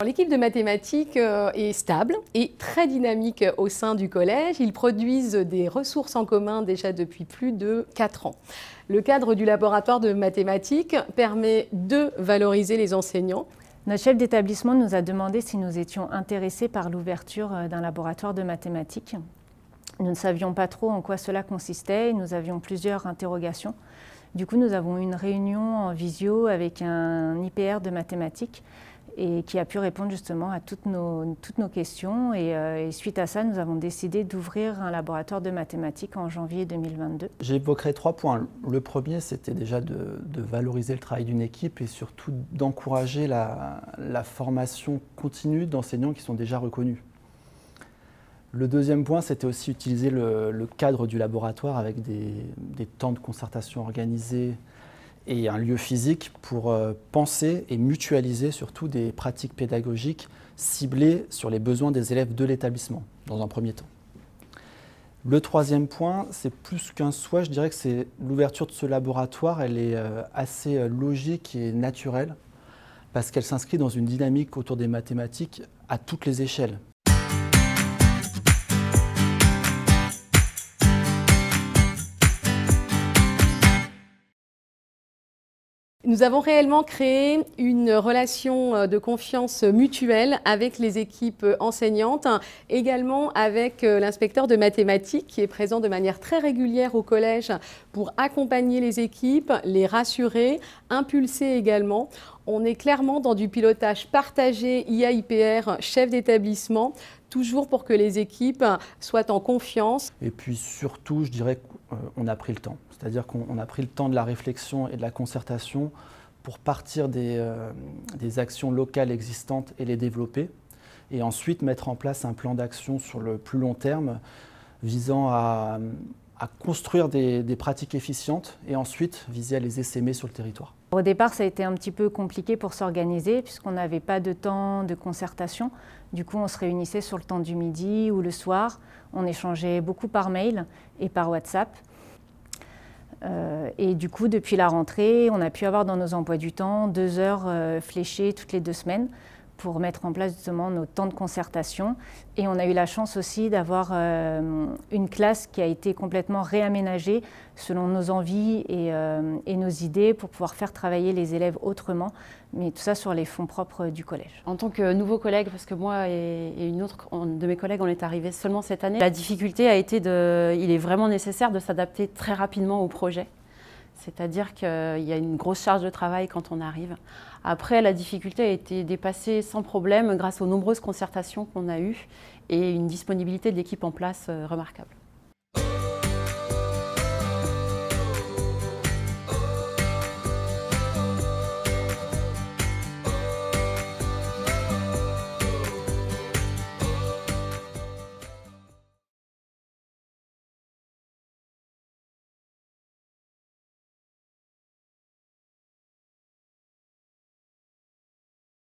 L'équipe de mathématiques est stable et très dynamique au sein du collège. Ils produisent des ressources en commun déjà depuis plus de 4 ans. Le cadre du laboratoire de mathématiques permet de valoriser les enseignants. Notre chef d'établissement nous a demandé si nous étions intéressés par l'ouverture d'un laboratoire de mathématiques. Nous ne savions pas trop en quoi cela consistait et nous avions plusieurs interrogations. Du coup, nous avons eu une réunion en visio avec un IPR de mathématiques et qui a pu répondre justement à toutes nos questions. Et suite à ça, nous avons décidé d'ouvrir un laboratoire de mathématiques en janvier 2022. J'évoquerai 3 points. Le premier, c'était déjà de valoriser le travail d'une équipe et surtout d'encourager la formation continue d'enseignants qui sont déjà reconnus. Le deuxième point, c'était aussi utiliser le cadre du laboratoire avec des temps de concertation organisés et un lieu physique pour penser et mutualiser surtout des pratiques pédagogiques ciblées sur les besoins des élèves de l'établissement, dans un premier temps. Le troisième point, c'est plus qu'un souhait, je dirais que c'est l'ouverture de ce laboratoire, elle est assez logique et naturelle parce qu'elle s'inscrit dans une dynamique autour des mathématiques à toutes les échelles. Nous avons réellement créé une relation de confiance mutuelle avec les équipes enseignantes, également avec l'inspecteur de mathématiques qui est présent de manière très régulière au collège pour accompagner les équipes, les rassurer, impulser également. On est clairement dans du pilotage partagé IA-IPR, chef d'établissement, toujours pour que les équipes soient en confiance. Et puis surtout, je dirais qu'on a pris le temps. C'est-à-dire qu'on a pris le temps de la réflexion et de la concertation pour partir des actions locales existantes et les développer. Et ensuite mettre en place un plan d'action sur le plus long terme visant à construire des pratiques efficientes et ensuite viser à les essaimer sur le territoire. Au départ, ça a été un petit peu compliqué pour s'organiser puisqu'on n'avait pas de temps de concertation. Du coup, on se réunissait sur le temps du midi ou le soir. On échangeait beaucoup par mail et par WhatsApp. Et du coup, depuis la rentrée, on a pu avoir dans nos emplois du temps 2 heures fléchées toutes les 2 semaines pour mettre en place justement nos temps de concertation. Et on a eu la chance aussi d'avoir une classe qui a été complètement réaménagée selon nos envies et nos idées pour pouvoir faire travailler les élèves autrement, mais tout ça sur les fonds propres du collège. En tant que nouveau collègue, parce que moi et une autre de mes collègues, on est arrivés seulement cette année, la difficulté a été il est vraiment nécessaire de s'adapter très rapidement au projet. C'est-à-dire qu'il y a une grosse charge de travail quand on arrive. Après, la difficulté a été dépassée sans problème grâce aux nombreuses concertations qu'on a eues et une disponibilité de l'équipe en place remarquable.